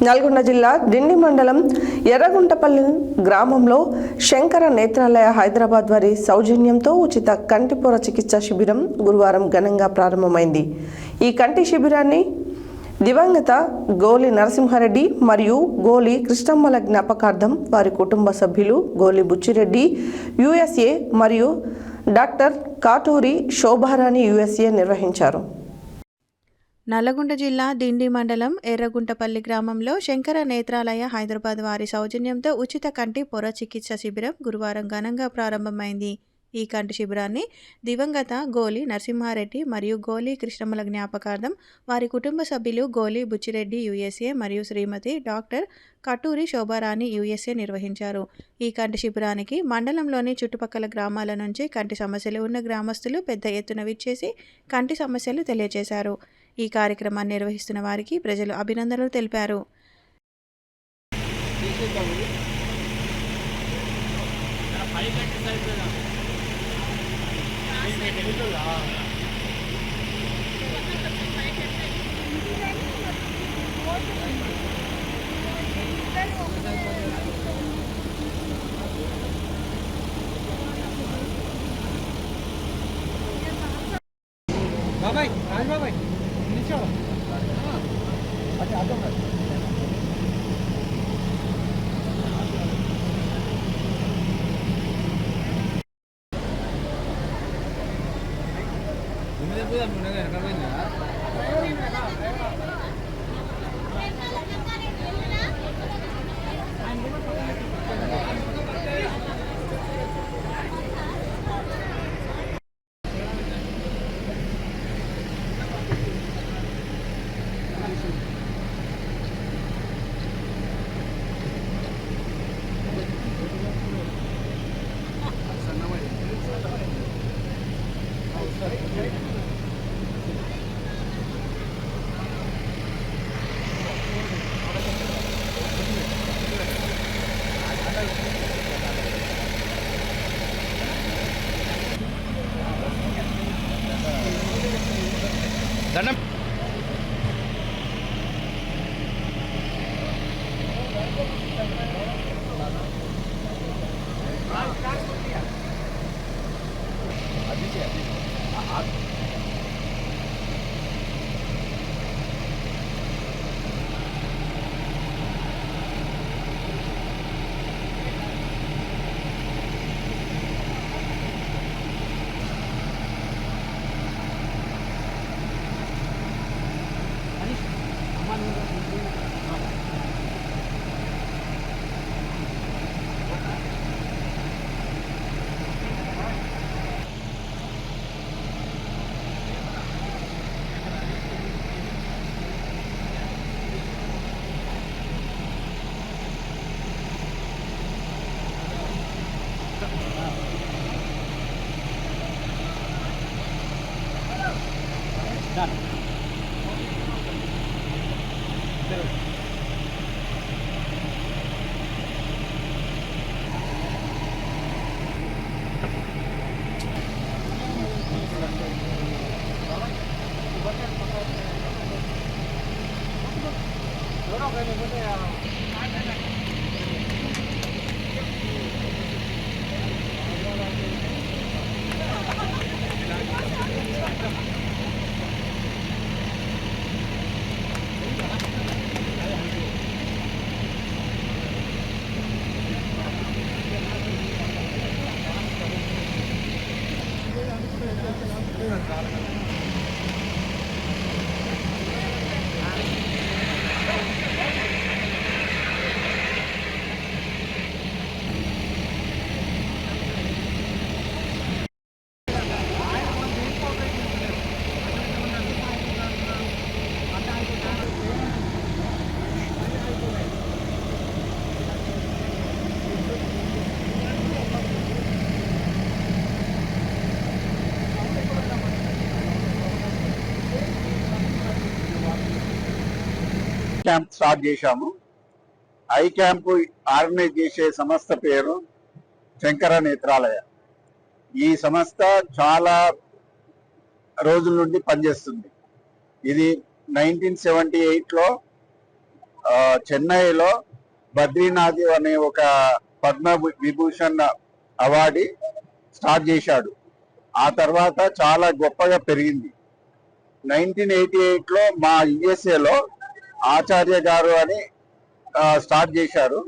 నల్గొండ జిల్లా డిండి మండలం ఎర్రగుంటపల్లి గ్రామంలో శంకర నేత్రాలయ హైదరాబాద్ వారి సౌజన్యంతో ఉచిత కంటిపొర చికిత్స శిబిరం గురువారం ఘనంగా ప్రారంభమైంది. ఈ కంటి శిబిరాన్ని దివంగత గోలి నరసింహారెడ్డి మరియు గోలి కృష్ణమ్మల జ్ఞాపకార్థం వారి కుటుంబ సభ్యులు గోలి బుచ్చిరెడ్డి యుఎస్ఏ మరియు డాక్టర్ కాటూరి శోభారాణి యుఎస్ఏ నిర్వహించారు. నల్లగొండ జిల్లా డిండి మండలం ఎర్రగుంటపల్లి గ్రామంలో శంకర నేత్రాలయ హైదరాబాద్ వారి సౌజన్యంతో ఉచిత కంటి పొర చికిత్స శిబిరం గురువారం ఘనంగా ప్రారంభమైంది. ఈ కంటి శిబిరాన్ని దివంగత గోలి నరసింహారెడ్డి మరియు గోలి కృష్ణమ్మల జ్ఞాపకార్థం వారి కుటుంబ సభ్యులు గోలి బుచ్చిరెడ్డి యుఎస్ఏ మరియు శ్రీమతి డాక్టర్ కటూరి శోభారాణి యుఎస్ఏ నిర్వహించారు. ఈ కంటి శిబిరానికి మండలంలోని చుట్టుపక్కల గ్రామాల నుంచి కంటి సమస్యలు ఉన్న గ్రామస్తులు పెద్ద ఎత్తున విచ్చేసి కంటి సమస్యలు తెలియజేశారు. ఈ కార్యక్రమాన్ని నిర్వహిస్తున్న వారికి ప్రజలు అభినందనలు తెలిపారు. బాబాయ్ రాజ్ బాబాయ్ నిల్చో అదే అర్థం కాదు దండం క్యాంప్ స్టార్ట్ చేశాము. ఐ క్యాంప్ ఆర్గనైజ్ చేసే సంస్థ పేరు శంకర నేత్రాలయ. ఈ సంస్థ చాలా రోజుల నుండి పనిచేస్తుంది. ఇది 1978లో చెన్నైలో బద్రీనాథ్ అనే ఒక పద్మ విభూషణ్ అవార్డు స్టార్ట్ చేశాడు. ఆ తర్వాత చాలా గొప్పగా పెరిగింది. 1988లో మా యుఎస్ఏలో ఆచార్య గారు అని స్టార్ట్ చేశారు.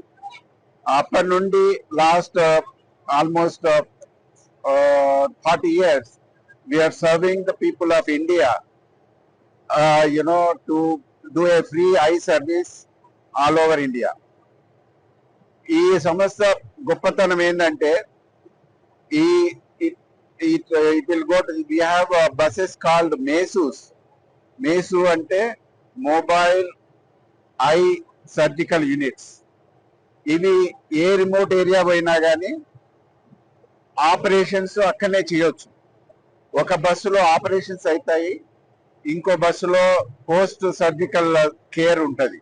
అప్పటి నుండి last almost 40 years we are serving the people of India, to do a free eye service all over India. ఈ సంస్థ గొప్పతనం ఏంటంటే it will go to, we have buses called MESU అంటే మొబైల్ ఐ సర్జికల్ యూనిట్స్. ఇవి ఏ remote area పోయినా కానీ operations అక్కడనే చేయొచ్చు. ఒక బస్సులో ఆపరేషన్స్ అవుతాయి, ఇంకో బస్సులో పోస్ట్ సర్జికల్ కేర్ ఉంటుంది.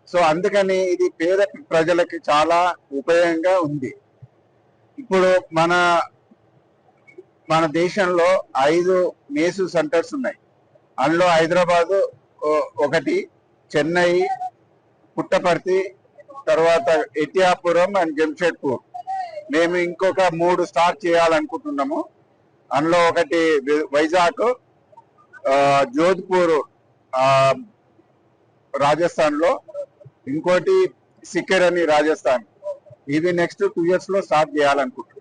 సో అందుకని ఇది పేద ప్రజలకి చాలా ఉపయోగంగా ఉంది. ఇప్పుడు మన దేశంలో 5 మేసు సెంటర్స్ ఉన్నాయి. అందులో హైదరాబాదు ఒకటి, చెన్నై, పుట్టపర్తి, తర్వాత ఎటియాపురం అండ్ జంషెడ్పూర్. మేము ఇంకొక 3 స్టార్ట్ చేయాలనుకుంటున్నాము. అందులో ఒకటి వైజాగ్, జోధ్పూర్ రాజస్థాన్ లో, ఇంకోటి సిక్కర్ అని రాజస్థాన్. ఇవి నెక్స్ట్ 2 years లో స్టార్ట్ చేయాలనుకుంటున్నాం.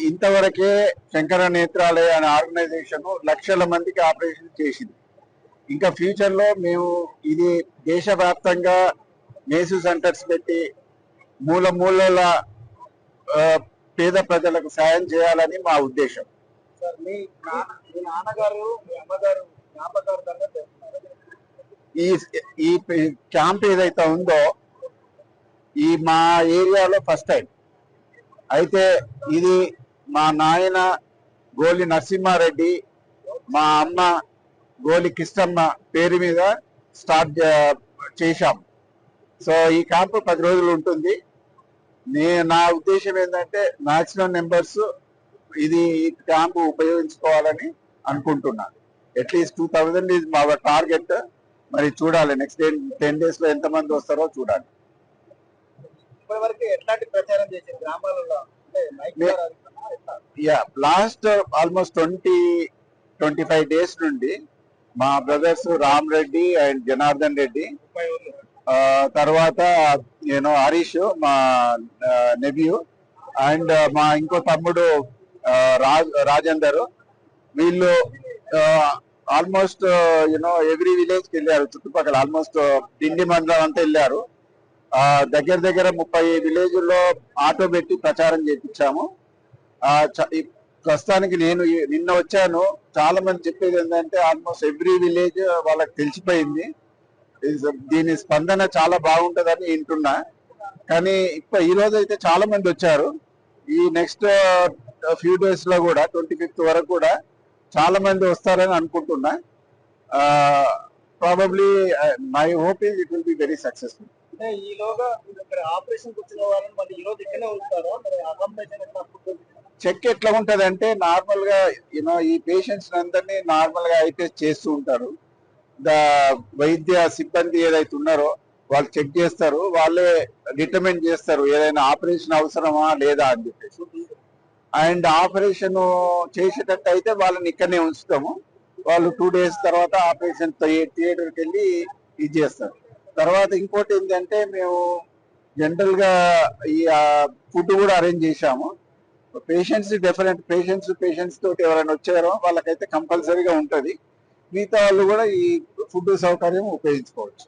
ఇంతవరకే శంకర నేత్రాలయ అనే ఆర్గనైజేషన్ లక్షల మందికి ఆపరేషన్ చేసింది. ఇంకా ఫ్యూచర్ లో మేము ఇది దేశవ్యాప్తంగా మేసు సెంటర్స్ పెట్టి మూలల పేద ప్రజలకు సాయం చేయాలని మా ఉద్దేశం. మీ నాన్నగారు మీ అమ్మగారు ఈ క్యాంప్ ఏదైతే ఉందో ఈ మా ఏరియాలో ఫస్ట్ టైం. అయితే ఇది మా నాయన గోలి నరసింహారెడ్డి, మా అమ్మ గోలి కిష్టమ్మ పేరు మీద స్టార్ట్ చేశాం. సో ఈ క్యాంప్ 10 రోజులు ఉంటుంది. నా ఉద్దేశం ఏంటంటే మాక్సిమం నెంబర్స్ ఈ క్యాంప్ ఉపయోగించుకోవాలని అనుకుంటున్నాను. అట్లీస్ట్ 2000 is మా టార్గెట్. మరి చూడాలి నెక్స్ట్ 10 days లో ఎంతమంది వస్తారో చూడాలి. ఇప్పటివరకు ఎట్లాంటి ప్రచారం చేశారు గ్రామాలలో? లాస్ట్ ఆల్మోస్ట్ 20-25 days నుండి మా బ్రదర్స్ రామ్ రెడ్డి అండ్ జనార్దన్ రెడ్డి, తర్వాత హరీష్ మా నెబ్యూ, అండ్ మా ఇంకో తమ్ముడు రాజేందర్, వీళ్ళు ఆల్మోస్ట్ ఎవ్రీ విలేజ్ కి వెళ్ళారు. చుట్టుపక్కల ఆల్మోస్ట్ దిండి మండలం అంతా వెళ్ళారు. దగ్గర 30 విలేజ్ల్లో ఆటో పెట్టి ప్రచారం చేయించాము. ప్రస్తుతానికి నేను నిన్న వచ్చాను. చాలా మంది చెప్పేది ఏంటంటే ఆల్మోస్ట్ ఎవ్రీ విలేజ్ వాళ్ళకి తెలిసిపోయింది. దీని స్పందన చాలా బాగుంటుందని వింటున్నా. కానీ ఈ రోజు అయితే చాలా మంది వచ్చారు. ఈ నెక్స్ట్ ఫ్యూ డేస్ లో కూడా 25th వరకు కూడా చాలా మంది వస్తారని అనుకుంటున్నా. Probably my hope is it will be very successful. అంటే ఈలోగా ఇక్కడ ఆపరేషన్ వచ్చిన వాళ్ళని మళ్ళీ ఈ రోజు ఇక్కడే ఉంటారా? మరి అకామిడేషన్ చెక్ ఎట్లా ఉంటది అంటే నార్మల్ గా ఈ పేషెంట్స్ అందరినీ నార్మల్ గా అయితే చేస్తూ ఉంటారు. వైద్య సిబ్బంది ఏదైతే ఉన్నారో వాళ్ళు చెక్ చేస్తారు. వాళ్ళే డిటర్మిన్ చేస్తారు ఏదైనా ఆపరేషన్ అవసరమా లేదా అని చెప్పేసి. అండ్ ఆపరేషన్ చేసేటట్టు అయితే వాళ్ళని ఇక్కడనే ఉంచుతాము. వాళ్ళు 2 days తర్వాత ఆపరేషన్ థియేటర్కి వెళ్ళి ఇది చేస్తారు. తర్వాత ఇంకోటి ఏంటంటే మేము జనరల్ గా ఈ ఫుడ్ కూడా అరేంజ్ చేశాము. డిఫరెంట్ పేషెంట్స్ తోటి ఎవరైనా వచ్చారో వాళ్ళకైతే కంపల్సరీగా ఉంటది. మిగతా వాళ్ళు కూడా ఈ ఫుడ్ సౌకర్యం ఉపయోగించుకోవచ్చు.